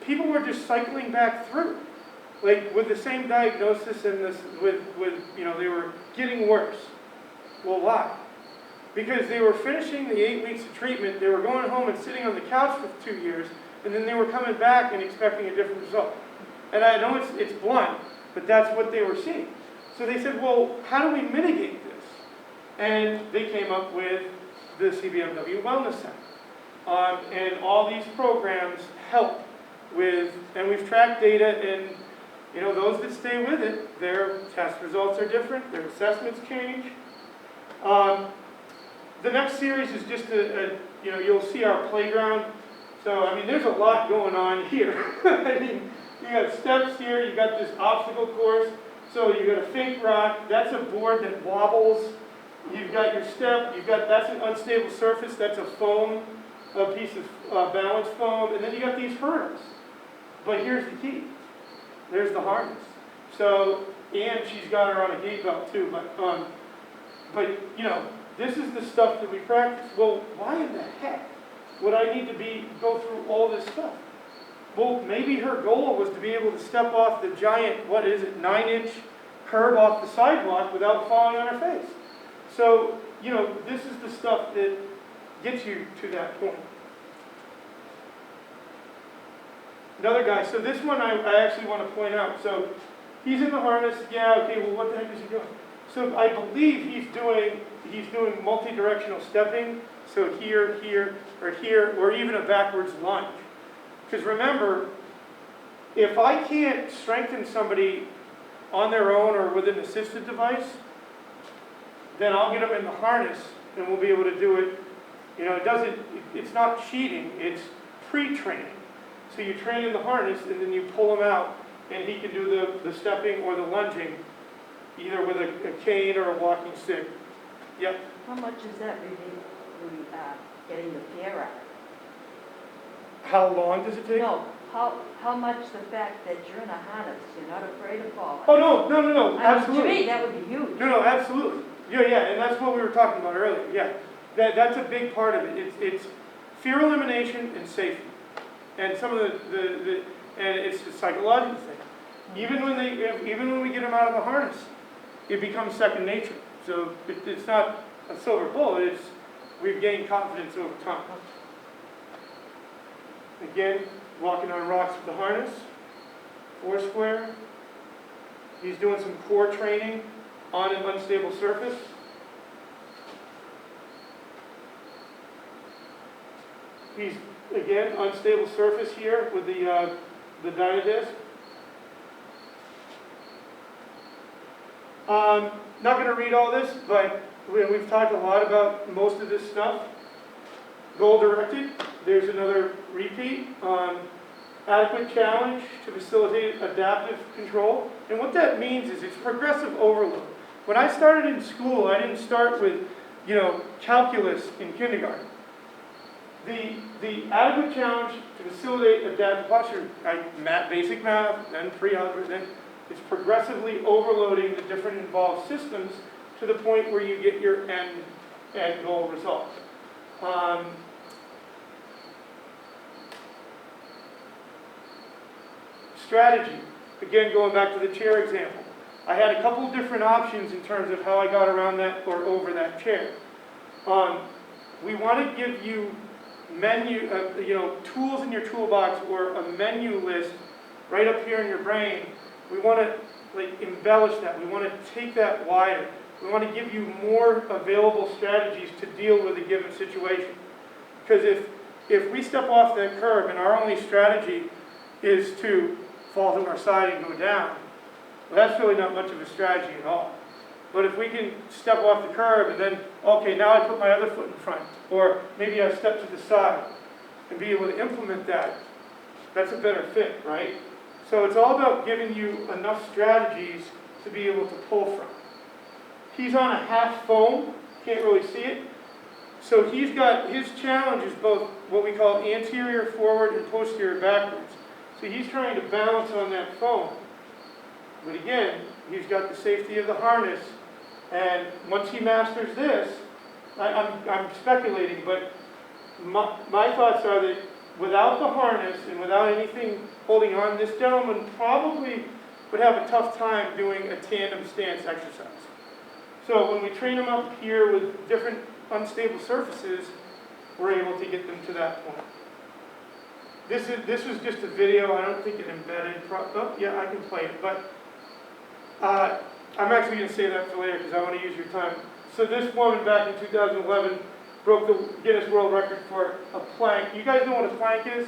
people were just cycling back through, like with the same diagnosis and this, they were getting worse. Well, why? Because they were finishing the 8 weeks of treatment, they were going home and sitting on the couch for 2 years, and then they were coming back and expecting a different result. And I know it's blunt, but that's what they were seeing. So they said, well, how do we mitigate this? And they came up with the Cbmw Wellness Center. And all these programs help with, and we've tracked data, and those that stay with it, their test results are different, their assessments change. The next series is just you'll see our playground. So, I mean, there's a lot going on here. I mean, you got steps here, you got this obstacle course, so you got a fake rock, that's a board that wobbles, you've got your step, that's an unstable surface, that's a piece of balance foam, and then you got these hurdles. But here's the key, there's the harness. So, and she's got her on a gait belt too, but this is the stuff that we practice. Well, why in the heck would I need to go through all this stuff? Well, maybe her goal was to be able to step off the giant, 9-inch curb off the sidewalk without falling on her face. So, this is the stuff that gets you to that point. Another guy, so this one I actually want to point out. So, he's in the harness, okay, well, what the heck is he doing? So, I believe he's doing multi-directional stepping. So here, or even a backwards lunge. Because remember, if I can't strengthen somebody on their own or with an assisted device, then I'll get them in the harness and we'll be able to do it. It's not cheating, it's pre-training. So you train in the harness and then you pull them out and he can do the stepping or the lunging, either with a cane or a walking stick. Yep. How much is that getting the fear out? How long does it take? No, how much the fact that you're in a harness, you're not afraid of falling? Oh, no, absolutely. To me, that would be huge. No, absolutely. Yeah, and that's what we were talking about earlier. Yeah, that's a big part of it. It's fear elimination and safety, and some of and it's a psychological thing. Even when we get them out of the harness, it becomes second nature. So it's not a silver bullet, we've gained confidence over time. Again, walking on rocks with the harness, four square. He's doing some core training on an unstable surface. He's, again, unstable surface here with the Dynadisc. Not going to read all this, but we've talked a lot about most of this stuff. Goal directed, there's another repeat. Adequate challenge to facilitate adaptive control. And what that means is it's progressive overload. When I started in school, I didn't start with, calculus in kindergarten. The adequate challenge to facilitate adaptive posture, basic math, then pre-algebra, then it's progressively overloading the different involved systems to the point where you get your end goal result. Strategy, again going back to the chair example. I had a couple different options in terms of how I got around that or over that chair. We want to give you tools in your toolbox or a menu list right up here in your brain. We want to embellish that. We want to take that wider. We want to give you more available strategies to deal with a given situation. Because if we step off that curb and our only strategy is to fall to our side and go down, well, that's really not much of a strategy at all. But if we can step off the curb and then, okay, now I put my other foot in front, or maybe I step to the side and be able to implement that, that's a better fit, right? So it's all about giving you enough strategies to be able to pull from. He's on a half foam, can't really see it. So he's got, his challenge is both what we call anterior forward and posterior backwards. So he's trying to balance on that foam. But again, he's got the safety of the harness. And once he masters this, I'm speculating, but my thoughts are that without the harness and without anything holding on, this gentleman probably would have a tough time doing a tandem stance exercise. So when we train him up here with different unstable surfaces, we're able to get them to that point. This was just a video. I don't think it embedded. Oh, yeah, I can play it. But I'm actually going to say that for later because I want to use your time. So this woman back in 2011 broke the Guinness World Record for a plank. You guys know what a plank is?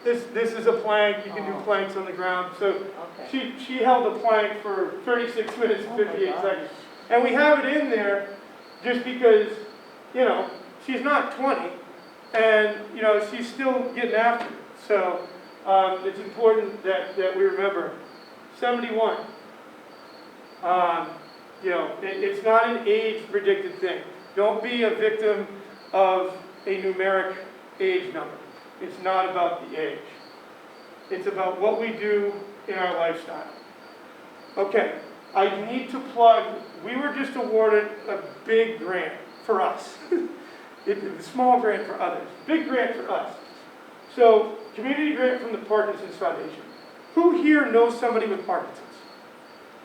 This is a plank. You can do planks on the ground. So Okay. she held the plank for 36 minutes and 58 seconds. And we have it in there just because, she's not 20. And, she's still getting after it. So it's important that we remember. 71. It's not an age-predicted thing. Don't be a victim of a numeric age number. It's not about the age. It's about what we do in our lifestyle. Okay, I need to plug, we were just awarded a big grant for us. A small grant for others, big grant for us. So, community grant from the Parkinson's Foundation. Who here knows somebody with Parkinson's?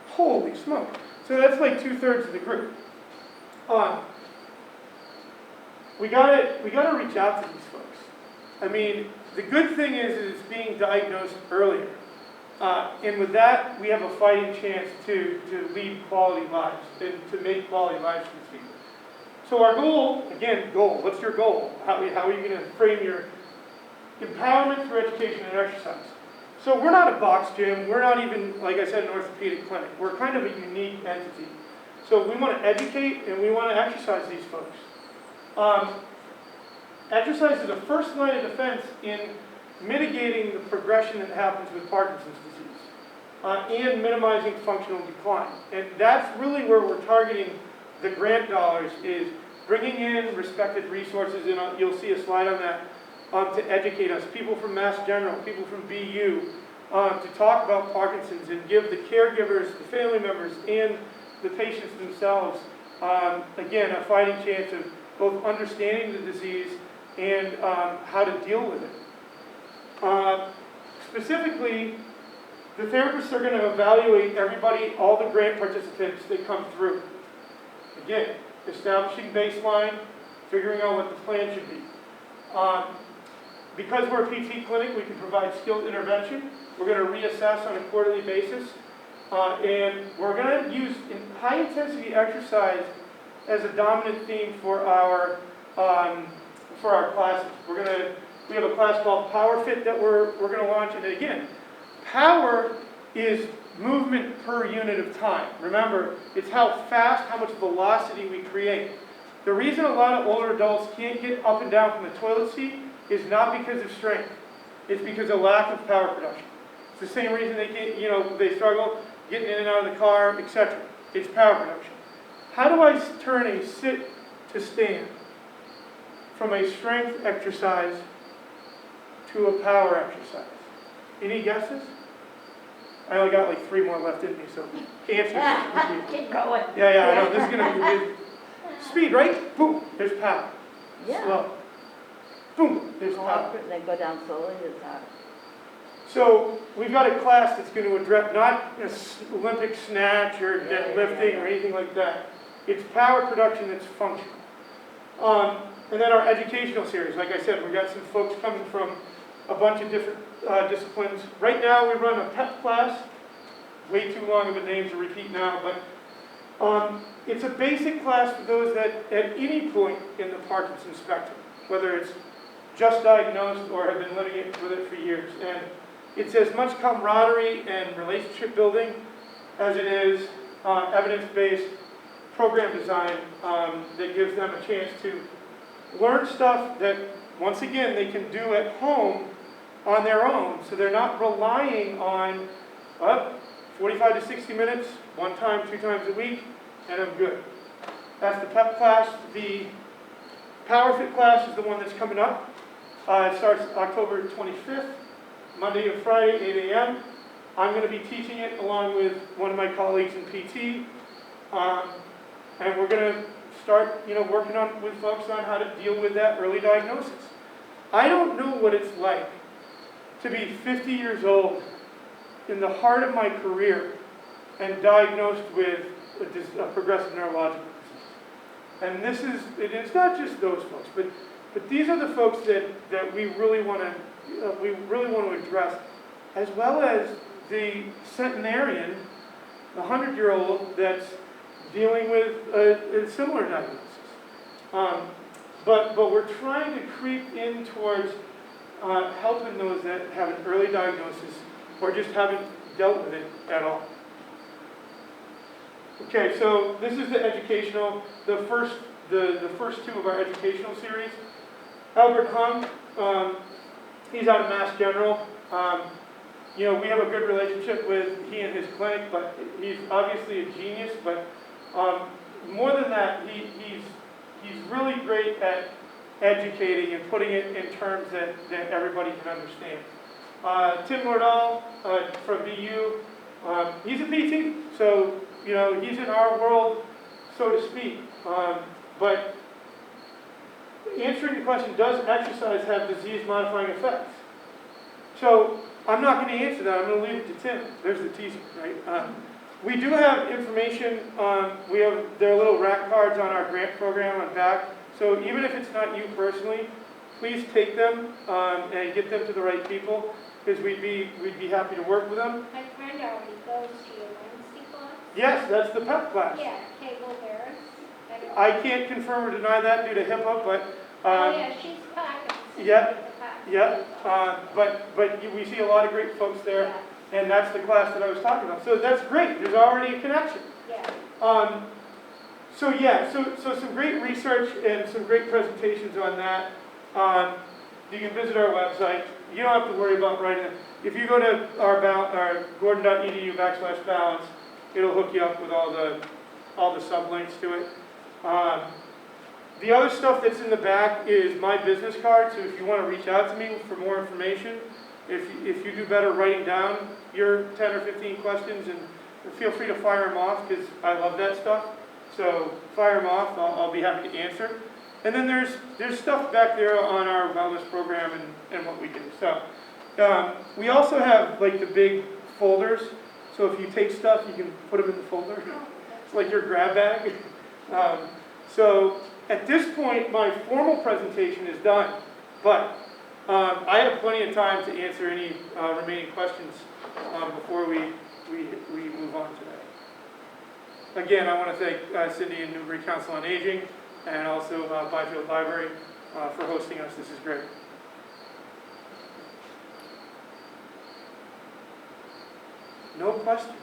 Holy smoke. So that's like 2/3 of the group. We gotta reach out to these folks. I mean, the good thing is it's being diagnosed earlier. And with that, we have a fighting chance to lead quality lives and to make quality lives for these people. So our goal, again, what's your goal? How are you going to frame your empowerment through education and exercise? So we're not a box gym. We're not even, like I said, an orthopedic clinic. We're kind of a unique entity. So we want to educate and we want to exercise these folks. Exercise is the first line of defense in mitigating the progression that happens with Parkinson's disease and minimizing functional decline. And that's really where we're targeting the grant dollars, is bringing in respected resources, and you'll see a slide on that, to educate us, people from Mass General, people from BU, to talk about Parkinson's and give the caregivers, the family members, and the patients themselves, again, a fighting chance of both understanding the disease and how to deal with it. specifically, the therapists are going to evaluate everybody, all the grant participants that come through. Again, establishing baseline, figuring out what the plan should be. Because we're a PT clinic, we can provide skilled intervention. We're going to reassess on a quarterly basis. And we're going to use high-intensity exercise as a dominant theme for our classes. We have a class called Powerfit that we're going to launch. And again, power is movement per unit of time. Remember, it's how fast, how much velocity we create. The reason a lot of older adults can't get up and down from the toilet seat is not because of strength. It's because of lack of power production. It's the same reason they can't, they struggle getting in and out of the car, etc. It's power production. How do I turn a sit to stand from a strength exercise to a power exercise? Any guesses? I only got like 3 more left in me, so answers. Keep going. Yeah, I know. This is going to be speed, right? Boom, there's power. Yeah. Slow. Boom, there's Go power. up and then go down slowly, it's harder. So we've got a class that's going to address not Olympic snatch or deadlifting or anything like that. It's power production that's functional. And then our educational series, like I said, we've got some folks coming from a bunch of different disciplines. Right now we run a PEP class. Way too long of a name to repeat now, but it's a basic class for those that at any point in the Parkinson spectrum, whether it's just diagnosed or have been living with it for years. And it's as much camaraderie and relationship building as it is evidence-based program design that gives them a chance to learn stuff that, once again, they can do at home on their own. So they're not relying on 45 to 60 minutes, 1 time, 2 times a week, and I'm good. That's the PEP class. The Powerfit class is the one that's coming up. It starts October 25th, Monday and Friday, 8 a.m. I'm going to be teaching it along with one of my colleagues in PT. And we're going to start, working with folks on how to deal with that early diagnosis. I don't know what it's like to be 50 years old in the heart of my career and diagnosed with a progressive neurological disease. And it's not just those folks, but these are the folks that we really want to address, as well as the centenarian, the 100-year-old that's dealing with a similar diagnosis. But we're trying to creep in towards helping those that have an early diagnosis or just haven't dealt with it at all. Okay, so this is the educational, the first 2 of our educational series. Albert Hung, he's out of Mass General. We have a good relationship with he and his clinic, but he's obviously a genius. But more than that, he's really great at educating and putting it in terms that everybody can understand. Tim Nordahl from BU, he's a PT, so he's in our world, so to speak. But answering the question, does exercise have disease-modifying effects? So I'm not going to answer that. I'm going to leave it to Tim. There's the teaser, right? We do have information. There are little rack cards on our grant program on back. So even if it's not you personally, please take them and get them to the right people, because we'd be happy to work with them. My friend already goes to your Wednesday class. Yes, that's the PEP class. Yeah, Cable Harris. I can't confirm or deny that due to HIPAA, but she's part of the but we see a lot of great folks there, and that's the class that I was talking about. So that's great. There's already a connection. Yeah. So some great research and some great presentations on that. You can visit our website. You don't have to worry about writing it. If you go to our gordon.edu/balance, it'll hook you up with all the sublinks to it. The other stuff that's in the back is my business card, so if you want to reach out to me for more information, if you do better writing down your 10 or 15 questions, and feel free to fire them off, because I love that stuff. So fire them off, I'll be happy to answer. And then there's stuff back there on our wellness program and what we do. So We also have like the big folders, so if you take stuff, you can put them in the folder. It's like your grab bag. So at this point, my formal presentation is done, but I have plenty of time to answer any remaining questions before we move on today. Again, I want to thank Cindy and Newbury Council on Aging, and also Byfield Library for hosting us. This is great. No questions.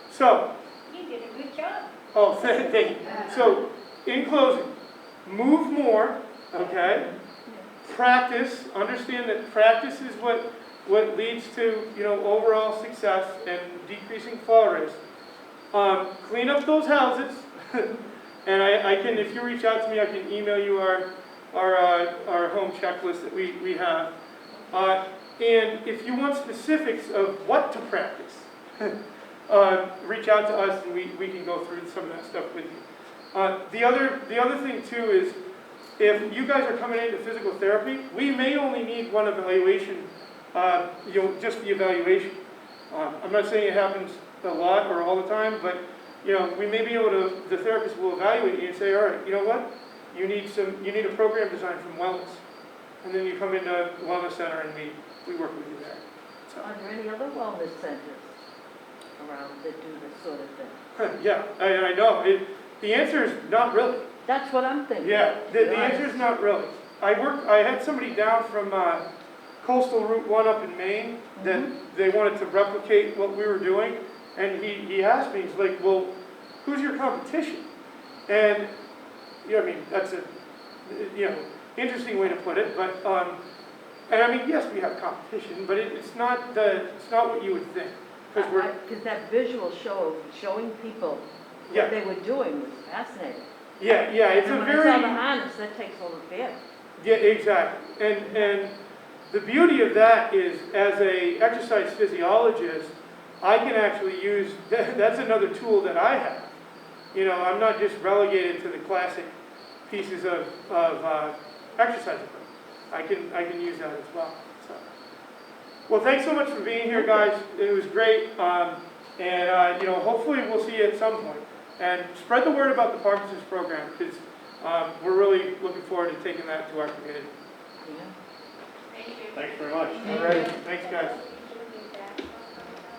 So, You did a good job. oh, thank you. So, in closing, move more, okay? Practice. Understand that practice is what leads to, you know, overall success and decreasing fall risk. Clean up those houses, and I can, if you reach out to me, I can email you our home checklist that we have. And if you want specifics of what to practice, reach out to us and we can go through some of that stuff with you. The other thing too is, if you guys are coming into physical therapy, we may only need one evaluation, you know, just the evaluation. I'm not saying it happens a lot or all the time, but you know, we may be able to, the therapist will evaluate you and say, all right, you know what, you need a program designed from wellness. And then you come into the wellness center and we work with you there. So. Are there any other wellness centers around that do this sort of thing? Yeah, I know. The answer is not really. That's what I'm thinking. Yeah, the answer is not really. I had somebody down from Coastal Route 1 up in Maine that they wanted to replicate what we were doing. And he asked me, he's like, well, who's your competition? And, you know, I mean, that's a, you know, interesting way to put it. But, and I mean, yes, we have competition, but it's not what you would think. Because that visual show of showing people what they were doing was fascinating. Yeah, it's and a when very... I saw the harness, that takes all the fear. Yeah, exactly. And the beauty of that is, as a exercise physiologist, I can actually use, that's another tool that I have. You know, I'm not just relegated to the classic pieces of exercise equipment. I can use that as well. So. Well, thanks so much for being here, guys. It was great. And, you know, hopefully we'll see you at some point. And spread the word about the Parkinson's program, because we're really looking forward to taking that to our community. Yeah. Thank you. Thanks very much. All right. Thanks, guys.